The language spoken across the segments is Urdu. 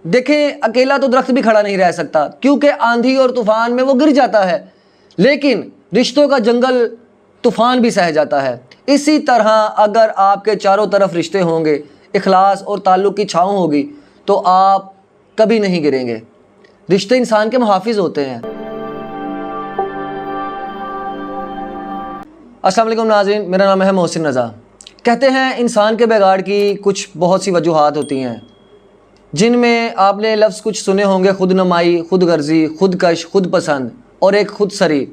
دیکھیں اکیلا تو درخت بھی کھڑا نہیں رہ سکتا کیونکہ آندھی اور طوفان میں وہ گر جاتا ہے، لیکن رشتوں کا جنگل طوفان بھی سہ جاتا ہے۔ اسی طرح اگر آپ کے چاروں طرف رشتے ہوں گے، اخلاص اور تعلق کی چھاؤں ہوگی تو آپ کبھی نہیں گریں گے۔ رشتے انسان کے محافظ ہوتے ہیں۔ السلام علیکم ناظرین، میرا نام ہے محسن رضا۔ کہتے ہیں انسان کے بگاڑ کی کچھ بہت سی وجوہات ہوتی ہیں، جن میں آپ نے لفظ کچھ سنے ہوں گے: خود نمائی، خود غرضی، خود کش، خود پسند اور ایک خود سری۔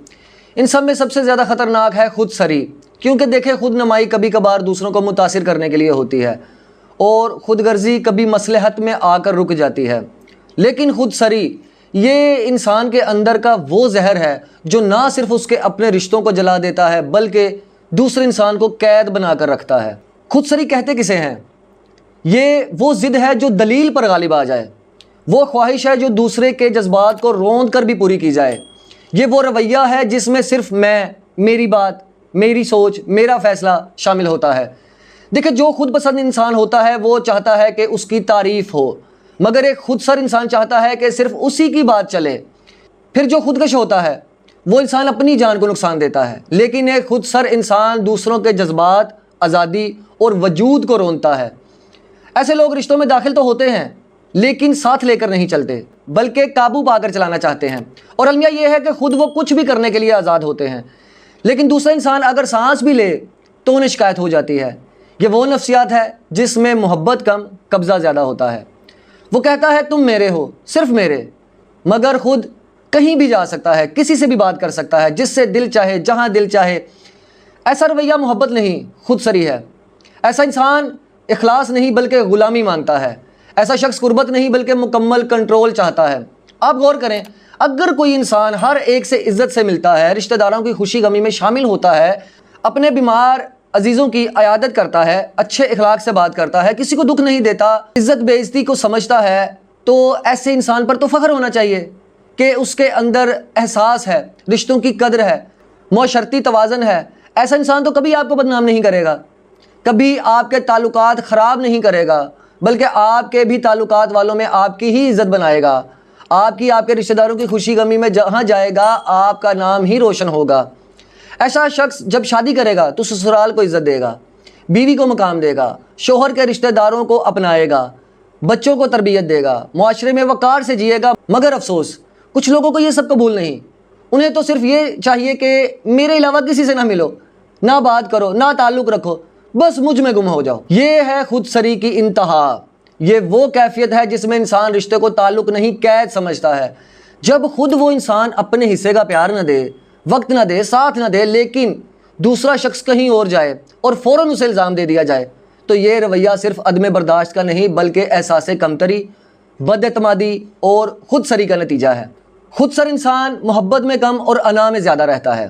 ان سب میں سب سے زیادہ خطرناک ہے خود سری، کیونکہ دیکھیں خود نمائی کبھی کبھار دوسروں کو متاثر کرنے کے لیے ہوتی ہے اور خود غرضی کبھی مصلحت میں آ کر رک جاتی ہے، لیکن خود سری یہ انسان کے اندر کا وہ زہر ہے جو نہ صرف اس کے اپنے رشتوں کو جلا دیتا ہے بلکہ دوسرے انسان کو قید بنا کر رکھتا ہے۔ خود سری کہتے کسے ہیں؟ یہ وہ ضد ہے جو دلیل پر غالب آ جائے، وہ خواہش ہے جو دوسرے کے جذبات کو روند کر بھی پوری کی جائے، یہ وہ رویہ ہے جس میں صرف میں، میری بات، میری سوچ، میرا فیصلہ شامل ہوتا ہے۔ دیکھیں جو خود پسند انسان ہوتا ہے وہ چاہتا ہے کہ اس کی تعریف ہو، مگر ایک خود سر انسان چاہتا ہے کہ صرف اسی کی بات چلے۔ پھر جو خودکش ہوتا ہے وہ انسان اپنی جان کو نقصان دیتا ہے، لیکن ایک خود سر انسان دوسروں کے جذبات، آزادی اور وجود کو رونتا ہے۔ ایسے لوگ رشتوں میں داخل تو ہوتے ہیں لیکن ساتھ لے کر نہیں چلتے بلکہ قابو پا کر چلانا چاہتے ہیں، اور المیہ یہ ہے کہ خود وہ کچھ بھی کرنے کے لیے آزاد ہوتے ہیں، لیکن دوسرا انسان اگر سانس بھی لے تو انہیں شکایت ہو جاتی ہے۔ یہ وہ نفسیات ہے جس میں محبت کم، قبضہ زیادہ ہوتا ہے۔ وہ کہتا ہے تم میرے ہو، صرف میرے، مگر خود کہیں بھی جا سکتا ہے، کسی سے بھی بات کر سکتا ہے، جس سے دل چاہے، جہاں دل چاہے۔ ایسا رویہ محبت نہیں، خود سری ہے۔ ایسا انسان اخلاص نہیں بلکہ غلامی مانگتا ہے۔ ایسا شخص قربت نہیں بلکہ مکمل کنٹرول چاہتا ہے۔ آپ غور کریں، اگر کوئی انسان ہر ایک سے عزت سے ملتا ہے، رشتہ داروں کی خوشی غمی میں شامل ہوتا ہے، اپنے بیمار عزیزوں کی عیادت کرتا ہے، اچھے اخلاق سے بات کرتا ہے، کسی کو دکھ نہیں دیتا، عزت بے عزتی کو سمجھتا ہے، تو ایسے انسان پر تو فخر ہونا چاہیے کہ اس کے اندر احساس ہے، رشتوں کی قدر ہے، معاشرتی توازن ہے۔ ایسا انسان تو کبھی آپ کو بدنام نہیں کرے گا، کبھی آپ کے تعلقات خراب نہیں کرے گا، بلکہ آپ کے بھی تعلقات والوں میں آپ کی ہی عزت بنائے گا۔ آپ کے رشتہ داروں کی خوشی غمی میں جہاں جائے گا آپ کا نام ہی روشن ہوگا۔ ایسا شخص جب شادی کرے گا تو سسرال کو عزت دے گا، بیوی کو مقام دے گا، شوہر کے رشتہ داروں کو اپنائے گا، بچوں کو تربیت دے گا، معاشرے میں وقار سے جیے گا۔ مگر افسوس کچھ لوگوں کو یہ سب قبول نہیں، انہیں تو صرف یہ چاہیے کہ میرے علاوہ کسی سے نہ ملو، نہ بات کرو، نہ تعلق رکھو، بس مجھ میں گم ہو جاؤ۔ یہ ہے خود سری کی انتہا۔ یہ وہ کیفیت ہے جس میں انسان رشتے کو تعلق نہیں قید سمجھتا ہے۔ جب خود وہ انسان اپنے حصے کا پیار نہ دے، وقت نہ دے، ساتھ نہ دے، لیکن دوسرا شخص کہیں اور جائے اور فوراً اسے الزام دے دیا جائے، تو یہ رویہ صرف عدم برداشت کا نہیں بلکہ احساس کمتری، بد اعتمادی اور خود سری کا نتیجہ ہے۔ خود سر انسان محبت میں کم اور انا میں زیادہ رہتا ہے،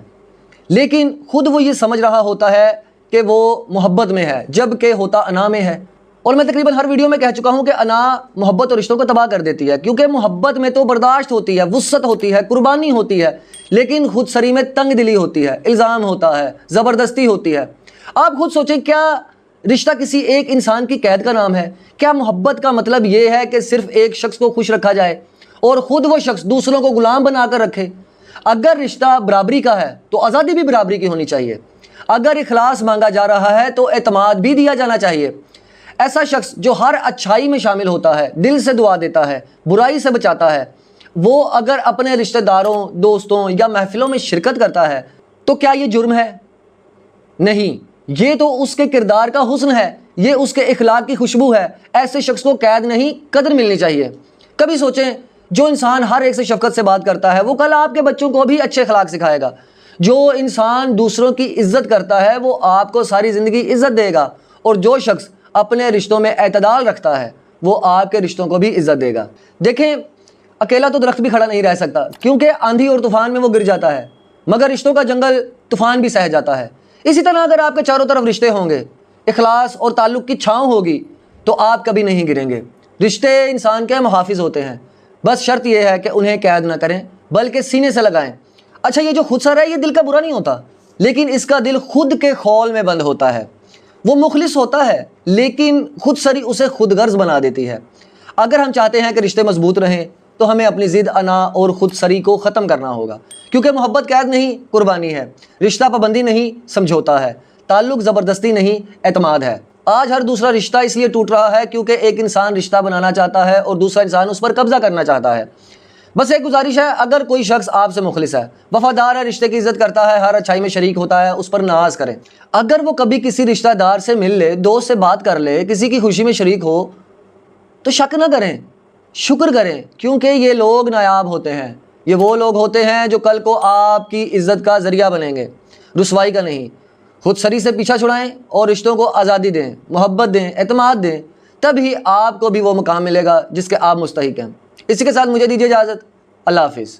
لیکن خود وہ یہ سمجھ رہا ہوتا ہے کہ وہ محبت میں ہے جبکہ ہوتا انا میں ہے۔ اور میں تقریباً ہر ویڈیو میں کہہ چکا ہوں کہ انا محبت اور رشتوں کو تباہ کر دیتی ہے، کیونکہ محبت میں تو برداشت ہوتی ہے، وسعت ہوتی ہے، قربانی ہوتی ہے، لیکن خود سری میں تنگ دلی ہوتی ہے، الزام ہوتا ہے، زبردستی ہوتی ہے۔ آپ خود سوچیں، کیا رشتہ کسی ایک انسان کی قید کا نام ہے؟ کیا محبت کا مطلب یہ ہے کہ صرف ایک شخص کو خوش رکھا جائے اور خود وہ شخص دوسروں کو غلام بنا کر رکھے؟ اگر رشتہ برابری کا ہے تو آزادی بھی برابری کی ہونی چاہیے۔ اگر اخلاص مانگا جا رہا ہے تو اعتماد بھی دیا جانا چاہیے۔ ایسا شخص جو ہر اچھائی میں شامل ہوتا ہے، دل سے دعا دیتا ہے، برائی سے بچاتا ہے، وہ اگر اپنے رشتہ داروں، دوستوں یا محفلوں میں شرکت کرتا ہے تو کیا یہ جرم ہے؟ نہیں، یہ تو اس کے کردار کا حسن ہے، یہ اس کے اخلاق کی خوشبو ہے۔ ایسے شخص کو قید نہیں، قدر ملنی چاہیے۔ کبھی سوچیں، جو انسان ہر ایک سے شفقت سے بات کرتا ہے وہ کل آپ کے بچوں کو بھی اچھے اخلاق سکھائے گا۔ جو انسان دوسروں کی عزت کرتا ہے وہ آپ کو ساری زندگی عزت دے گا، اور جو شخص اپنے رشتوں میں اعتدال رکھتا ہے وہ آپ کے رشتوں کو بھی عزت دے گا۔ دیکھیں اکیلا تو درخت بھی کھڑا نہیں رہ سکتا کیونکہ آندھی اور طوفان میں وہ گر جاتا ہے، مگر رشتوں کا جنگل طوفان بھی سہ جاتا ہے۔ اسی طرح اگر آپ کے چاروں طرف رشتے ہوں گے، اخلاص اور تعلق کی چھاؤں ہوگی تو آپ کبھی نہیں گریں گے۔ رشتے انسان کے محافظ ہوتے ہیں، بس شرط یہ ہے کہ انہیں قید نہ کریں بلکہ سینے سے لگائیں۔ اچھا، یہ جو خود سر ہے یہ دل کا برا نہیں ہوتا، لیکن اس کا دل خود کے خول میں بند ہوتا ہے۔ وہ مخلص ہوتا ہے لیکن خود سری اسے خود غرض بنا دیتی ہے۔ اگر ہم چاہتے ہیں کہ رشتے مضبوط رہیں تو ہمیں اپنی ضد، انا اور خود سری کو ختم کرنا ہوگا، کیونکہ محبت قید نہیں، قربانی ہے، رشتہ پابندی نہیں، سمجھوتا ہے، تعلق زبردستی نہیں، اعتماد ہے۔ آج ہر دوسرا رشتہ اس لیے ٹوٹ رہا ہے کیونکہ ایک انسان رشتہ بنانا چاہتا ہے اور دوسرا انسان اس پر قبضہ کرنا چاہتا ہے۔ بس ایک گزارش ہے، اگر کوئی شخص آپ سے مخلص ہے، وفادار ہے، رشتے کی عزت کرتا ہے، ہر اچھائی میں شریک ہوتا ہے، اس پر ناز کریں۔ اگر وہ کبھی کسی رشتہ دار سے مل لے، دوست سے بات کر لے، کسی کی خوشی میں شریک ہو تو شک نہ کریں، شکر کریں، کیونکہ یہ لوگ نایاب ہوتے ہیں۔ یہ وہ لوگ ہوتے ہیں جو کل کو آپ کی عزت کا ذریعہ بنیں گے، رسوائی کا نہیں۔ خود سری سے پیچھا چھڑائیں اور رشتوں کو آزادی دیں، محبت دیں، اعتماد دیں، تبھی آپ کو بھی وہ مقام ملے گا جس کے آپ مستحق ہیں۔ اسی کے ساتھ مجھے دیجیے اجازت، اللہ حافظ۔